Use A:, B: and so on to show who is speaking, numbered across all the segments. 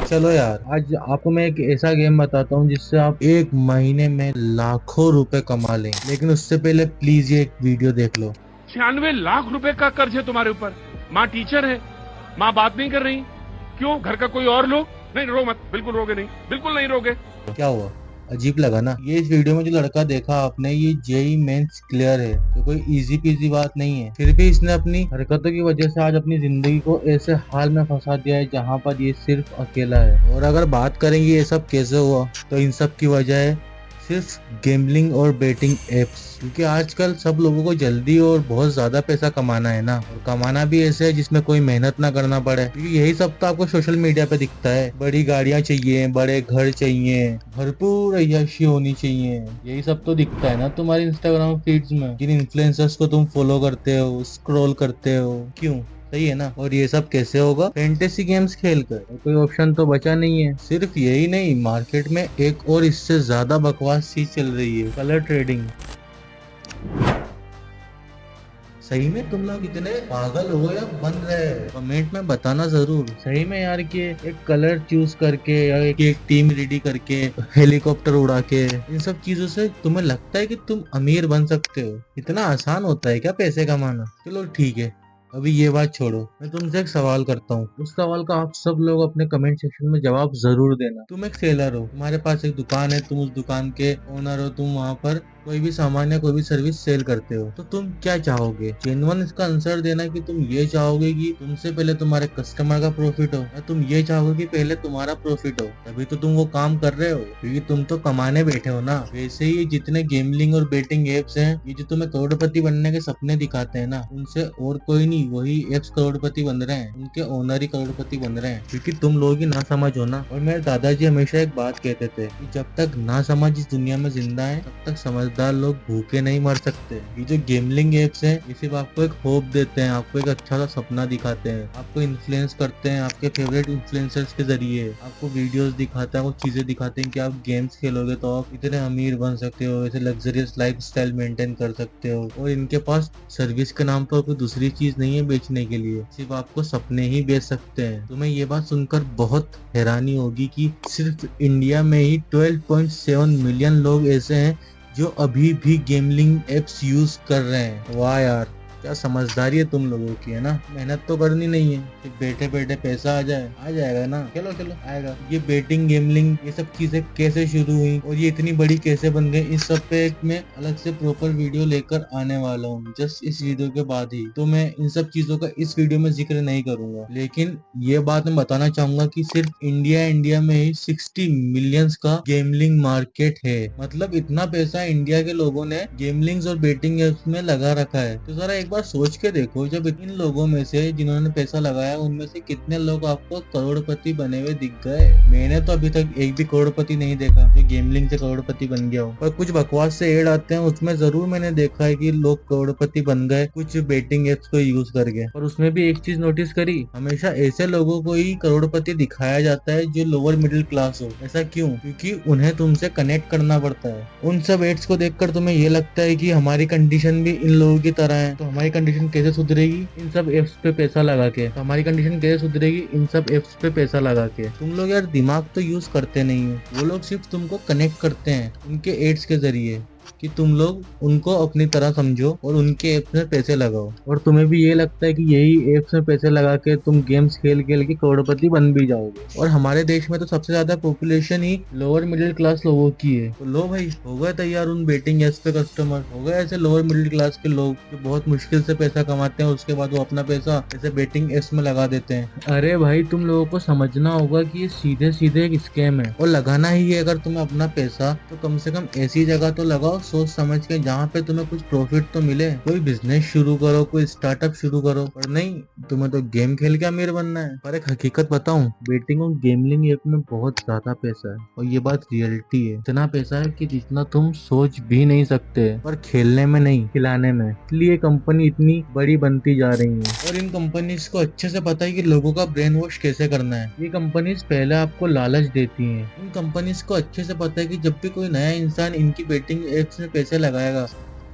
A: चलो यार, आज आपको मैं एक ऐसा गेम बताता हूँ जिससे आप एक महीने में लाखों रुपए कमा लेंगे। लेकिन उससे पहले प्लीज ये एक वीडियो देख लो।
B: 96 लाख रुपए का कर्ज है तुम्हारे ऊपर। माँ टीचर है, माँ बात नहीं कर रही। क्यों? घर का कोई और लोग? नहीं, रो मत, बिल्कुल रोगे नहीं, बिल्कुल नहीं रोगे।
A: क्या हुआ? अजीब लगा ना? ये इस वीडियो में जो लड़का देखा आपने, ये जेई मेंस क्लियर है, तो कोई इजी पीजी बात नहीं है। फिर भी इसने अपनी हरकतों की वजह से आज अपनी जिंदगी को ऐसे हाल में फंसा दिया है जहाँ पर ये सिर्फ अकेला है। और अगर बात करेंगे ये सब कैसे हुआ, तो इन सब की वजह है सिर्फ गेमलिंग और बेटिंग एप्स। क्योंकि आजकल सब लोगों को जल्दी और बहुत ज्यादा पैसा कमाना है ना, और कमाना भी ऐसे है जिसमें कोई मेहनत ना करना पड़े। क्योंकि यही सब तो आपको सोशल मीडिया पे दिखता है। बड़ी गाड़ियां चाहिए, बड़े घर चाहिए, भरपूर अय्याशी होनी चाहिए, यही सब तो दिखता है ना तुम्हारे इंस्टाग्राम फीड्स में, जिन इन्फ्लुएंसर्स को तुम फॉलो करते हो, स्क्रॉल करते हो। क्यों? सही है ना? और ये सब कैसे होगा? फैंटेसी गेम्स खेलकर। और कोई ऑप्शन तो बचा नहीं है। सिर्फ यही नहीं, मार्केट में एक और इससे ज्यादा बकवास चीज चल रही है, कलर ट्रेडिंग। सही में तुम लोग इतने पागल हो या बन रहे हो? कमेंट में बताना जरूर। सही में यार, कि एक कलर चूज करके या एक टीम रेडी करके हेलीकॉप्टर उड़ा के, इन सब चीजों से तुम्हें लगता है कि तुम अमीर बन सकते हो? इतना आसान होता है क्या पैसे कमाना? चलो ठीक है, अभी ये बात छोड़ो। मैं तुमसे एक सवाल करता हूँ, उस सवाल का आप सब लोग अपने कमेंट सेक्शन में जवाब जरूर देना। तुम एक सेलर हो, तुम्हारे पास एक दुकान है, तुम उस दुकान के ओनर हो, तुम वहाँ पर कोई भी सामान या कोई भी सर्विस सेल करते हो, तो तुम क्या चाहोगे? जेन्युइन इसका आंसर देना कि तुम ये चाहोगे कि तुमसे पहले तुम्हारे कस्टमर का प्रॉफिट हो, या तुम ये चाहोगे कि पहले तुम्हारा प्रॉफिट हो, तभी तो तुम वो काम कर रहे हो, क्योंकि तुम तो कमाने बैठे हो ना। वैसे ही जितने गेमलिंग और बेटिंग एप्स हैं, ये जो तुम्हें करोड़पति बनने के सपने दिखाते हैं ना, उनसे और कोई नहीं, वही एप्स करोड़पति बन रहे हैं, उनके ओनर ही करोड़पति बन रहे हैं, क्योंकि तुम लोग ही ना समझ हो ना। और मेरे दादाजी हमेशा एक बात कहते थे कि जब तक ना समझ इस दुनिया में जिंदा है, तब तक समझदार लोग भूखे नहीं मर सकते। ये जो गेमलिंग एप्स हैं, ये सिर्फ आपको एक होप देते हैं, आपको एक अच्छा सा सपना दिखाते हैं, आपको इन्फ्लुएंस करते हैं आपके फेवरेट इन्फ्लुएंसर्स के जरिए, आपको वीडियोस दिखाते हैं, वो चीजें दिखाते हैं कि आप गेम्स खेलोगे तो आप इतने अमीर बन सकते हो, ऐसे लग्जरियस लाइफ स्टाइल मेंटेन कर सकते हो। और इनके पास सर्विस के नाम पर कोई दूसरी चीज नहीं है बेचने के लिए, सिर्फ आपको सपने ही बेच सकते हैं। तुम्हें ये बात सुनकर बहुत हैरानी होगी कि सिर्फ इंडिया में ही 12.7 मिलियन लोग ऐसे हैं जो अभी भी गेमलिंग एप्स यूज कर रहे हैं। वाह यार, क्या समझदारी है तुम लोगों की, है ना? मेहनत तो करनी नहीं है, सिर्फ बैठे बैठे पैसा आ जाएगा ना। चलो चलो आएगा। ये बेटिंग गेमलिंग ये सब चीजें कैसे शुरू हुई और ये इतनी बड़ी कैसे बन गई, इस सब पे एक मैं अलग से प्रॉपर वीडियो लेकर आने वाला हूँ, जस्ट इस वीडियो के बाद ही। तो मैं इन सब चीजों का इस वीडियो में जिक्र नहीं करूंगा, लेकिन ये बात मैं बताना चाहूंगा कि सिर्फ इंडिया में ही 60 मिलियंस का गेमलिंग मार्केट है। मतलब इतना पैसा इंडिया के लोगों ने गेमलिंग्स और बेटिंग एप्स में लगा रखा है। तो जरा एक बार सोच के देखो, जब इन लोगों में से जिन्होंने पैसा लगाया, उनमें से कितने लोग आपको करोड़पति बने हुए दिख गए? मैंने तो अभी तक एक भी करोड़पति नहीं देखा जो गेमलिंग से करोड़पति बन गया हो। पर कुछ बकवास से एड आते हैं, उसमें जरूर मैंने देखा है कि लोग करोड़पति बन गए कुछ बेटिंग एप्स को यूज करके। और उसमें भी एक चीज नोटिस करी, हमेशा ऐसे लोगों को ही करोड़पति दिखाया जाता है जो लोअर मिडिल क्लास हो। ऐसा क्यों? क्योंकि उन्हें तुमसे कनेक्ट करना पड़ता है। उन सब एड्स को देखकर तुम्हें ये लगता है कि हमारी कंडीशन भी इन लोगों की तरह है, तो हमारी कंडीशन कैसे सुधरेगी? इन सब एप्स पे पैसा लगा के। तो हमारी कंडीशन कैसे सुधरेगी? इन सब एप्स पे पैसा लगा के। तुम लोग यार दिमाग तो यूज करते नहीं हो, वो लोग सिर्फ तुमको कनेक्ट करते हैं उनके एड्स के जरिए, कि तुम लोग उनको अपनी तरह समझो और उनके एप्स में पैसे लगाओ। और तुम्हें भी ये लगता है कि यही एप्स में पैसे लगा के तुम गेम्स खेल खेल के करोड़पति बन भी जाओगे। और हमारे देश में तो सबसे ज्यादा पॉपुलेशन ही लोअर मिडिल क्लास लोगों की है। तो लो भाई, हो गए तैयार उन बेटिंग एप्स पे कस्टमर, हो गए ऐसे लोअर मिडिल क्लास के लोग जो बहुत मुश्किल से पैसा कमाते हैं, उसके बाद वो अपना पैसा ऐसे बेटिंग एप्स में लगा देते हैं। अरे भाई, तुम लोगों को समझना होगा कि ये सीधे सीधे एक स्कैम है, और लगाना ही है अगर तुम्हें अपना पैसा, तो कम से कम ऐसी जगह तो लगाओ सोच समझ के, जहाँ पे तुम्हें कुछ प्रॉफिट तो मिले। कोई बिजनेस शुरू करो, कोई स्टार्टअप शुरू करो, पर नहीं, तुम्हें तो गेम खेल के अमीर बनना है। पर एक हकीकत बताऊं, बेटिंग और गेमलिंग ऐप में बहुत ज्यादा पैसा है, और ये बात रियलिटी है। इतना पैसा है कि जितना तुम सोच भी नहीं सकते, पर खेलने में नहीं, खिलाने में। इसलिए कंपनी इतनी बड़ी बनती जा रही है, और इन कंपनीज को अच्छे से पता है कि लोगों का ब्रेन वॉश कैसे करना है। ये कंपनीज पहले आपको लालच देती हैं। इन कंपनीज को अच्छे से पता है कि जब भी कोई नया इंसान इनकी बेटिंग एप्स में पैसे लगाएगा,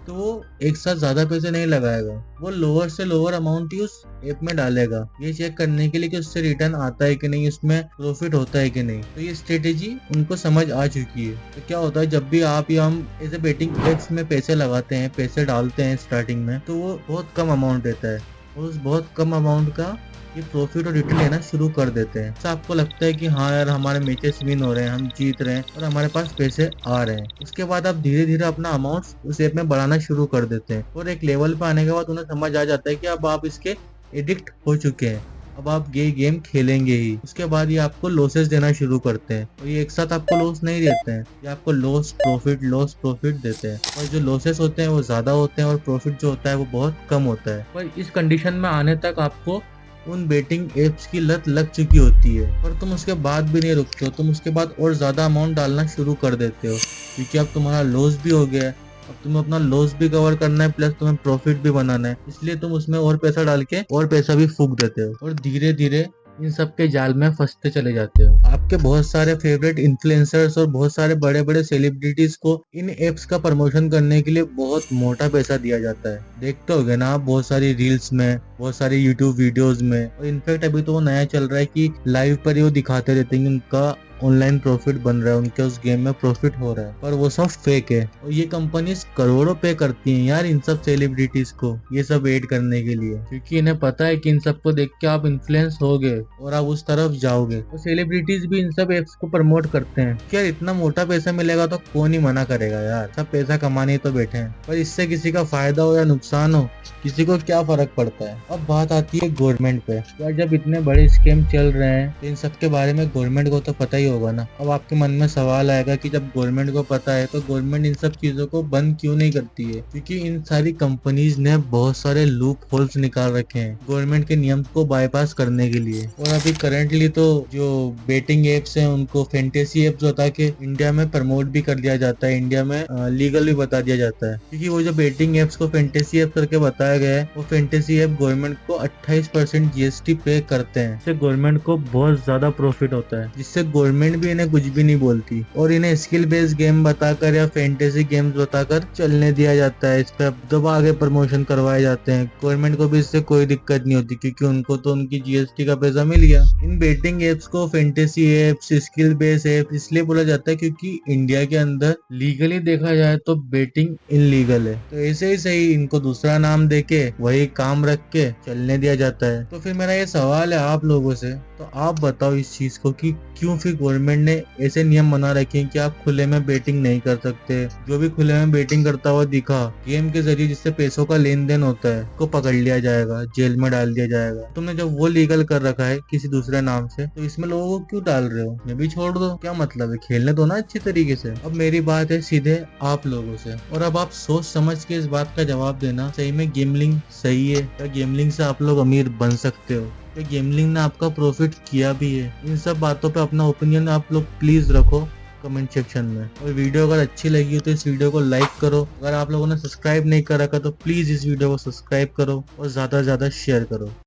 A: तो वो एक साथ ज्यादा पैसे नहीं लगाएगा, वो लोअर से लोअर अमाउंट ही उस ऐप में डालेगा, ये चेक करने के लिए कि उससे रिटर्न आता है कि नहीं, उसमें प्रॉफिट होता है कि नहीं। तो ये स्ट्रेटेजी उनको समझ आ चुकी है। तो क्या होता है, जब भी आप या हम ऐसे बेटिंग एप्स में पैसे लगाते हैं, पैसे डालते हैं स्टार्टिंग में, तो वो बहुत कम अमाउंट रहता है, और उस बहुत कम अमाउंट का ये प्रॉफिट और रिटर्न लेना शुरू कर देते हैं। तो आपको लगता है कि हाँ यार, हमारे मैचेस विन हो रहे हैं, हम जीत रहे हैं और हमारे पास पैसे आ रहे हैं। उसके बाद आप धीरे धीरे अपना अमाउंट उस ऐप में बढ़ाना शुरू कर देते हैं, और एक लेवल पे आने के बाद उन्हें समझ आ जाता है कि अब आप इसके एडिक्ट हो चुके हैं, अब आप ये गेम खेलेंगे ही। उसके बाद ये आपको लॉसेस देना शुरू करते हैं, और ये एक साथ आपको लॉस नहीं देते हैं, ये आपको लॉस प्रॉफिट देते हैं। और जो लॉसेस होते हैं वो ज्यादा होते हैं, और प्रॉफिट जो होता है वो बहुत कम होता है। पर इस कंडीशन में आने तक आपको उन बेटिंग एप्स की लत लग चुकी होती है, पर तुम उसके बाद भी नहीं रुकते हो, तुम उसके बाद और ज्यादा अमाउंट डालना शुरू कर देते हो, क्योंकि अब तुम्हारा लॉस भी हो गया है। अब तुम्हें अपना लॉस भी कवर करना है, प्लस तुम्हें प्रॉफिट भी बनाना है, इसलिए तुम उसमें और पैसा डाल के और पैसा भी फूंक देते हो, और धीरे धीरे इन सब के जाल में फंसते चले जाते हो। आपके बहुत सारे फेवरेट इन्फ्लुएंसर्स और बहुत सारे बड़े बड़े सेलिब्रिटीज को इन एप्स का प्रमोशन करने के लिए बहुत मोटा पैसा दिया जाता है। देखते होगे ना आप, बहुत सारी रील्स में, बहुत सारी यूट्यूब वीडियोस में, और इनफैक्ट अभी तो वो नया चल रहा है कि लाइव पर ही वो दिखाते रहते हैं कि उनका ऑनलाइन प्रॉफिट बन रहा है, उनके उस गेम में प्रॉफिट हो रहा है, पर वो सब फेक है। और ये कंपनीज करोड़ों पे करती हैं यार इन सब सेलिब्रिटीज को ये सब ऐड करने के लिए, क्योंकि इन्हें पता है कि इन सबको देख के आप इन्फ्लुएंस होगे और आप उस तरफ जाओगे। तो सेलिब्रिटीज भी इन सब एप्स को प्रमोट करते हैं कि यार इतना मोटा पैसा मिलेगा तो कौन ही मना करेगा यार, सब पैसा कमाने ही तो बैठे हैं। पर इससे किसी का फायदा हो या नुकसान हो, किसी को क्या फर्क पड़ता है। अब बात आती है गवर्नमेंट पे। यार जब इतने बड़े स्कैम चल रहे हैं तो इन सब के बारे में गवर्नमेंट को तो पता ही होगा ना। अब आपके मन में सवाल आएगा कि जब गवर्नमेंट को पता है तो गवर्नमेंट इन सब चीजों को बंद क्यों नहीं करती है, क्योंकि इन सारी कंपनीज ने बहुत सारे लूप होल्स निकाल रखे हैं गवर्नमेंट के नियम को बाईपास करने के लिए। और अभी करंटली तो जो बेटिंग एप्स हैं उनको फैंटेसी एप्स बता के इंडिया में प्रमोट भी कर दिया जाता है, इंडिया में लीगल भी बता दिया जाता है, क्योंकि वो जो बेटिंग एप्स को फैंटेसी एप करके बताया गया है, वो फैंटेसी ऐप गवर्नमेंट को 28% जीएसटी पे करते हैं, इससे गवर्नमेंट को बहुत ज्यादा प्रॉफिट होता है, जिससे गवर्नमेंट भी इन्हें कुछ भी नहीं बोलती, और इन्हें स्किल बेस्ड गेम बताकर या फैंटेसी गेम्स बताकर चलने दिया जाता है। इस पे दबा आगे प्रमोशन करवाए जाते हैं। गवर्नमेंट को भी इससे कोई दिक्कत नहीं होती, क्योंकि उनको तो उनकी जीएसटी का पैसा मिल गया। इन बेटिंग एप्स को fantasy apps, skill based app इसलिए बोला जाता है क्योंकि इंडिया के अंदर लीगली देखा जाए तो बेटिंग इनलीगल है, तो ऐसे ही सही इनको दूसरा नाम देके वही काम रख के चलने दिया जाता है। तो फिर मेरा ये सवाल है आप लोगों से, तो आप बताओ इस चीज को कि क्यों फिर गवर्नमेंट ने ऐसे नियम बना रखे हैं कि आप खुले में बेटिंग नहीं कर सकते। जो भी खुले में बेटिंग करता हुआ दिखा गेम के जरिए जिससे पैसों का लेन देन होता है, को पकड़ लिया जाएगा, जेल में डाल दिया जाएगा। तुमने जब वो लीगल कर रखा है किसी दूसरे नाम से, तो इसमें लोगों को क्यों डाल रहे हो? ये भी छोड़ दो, क्या मतलब है, खेलने दो ना अच्छी तरीके से। अब मेरी बात है सीधे आप लोगों से, और अब आप सोच समझ के इस बात का जवाब देना, सही में गेमलिंग सही है या गेमलिंग से आप लोग अमीर बन सकते हो, या गेमलिंग ने आपका प्रॉफिट किया भी है? इन सब बातों पे अपना ओपिनियन आप लोग प्लीज रखो कमेंट सेक्शन में। और वीडियो अगर अच्छी लगी हो तो इस वीडियो को लाइक करो। अगर आप लोगों ने सब्सक्राइब नहीं कर रखा तो प्लीज इस वीडियो को सब्सक्राइब करो और ज्यादा से ज्यादा शेयर करो।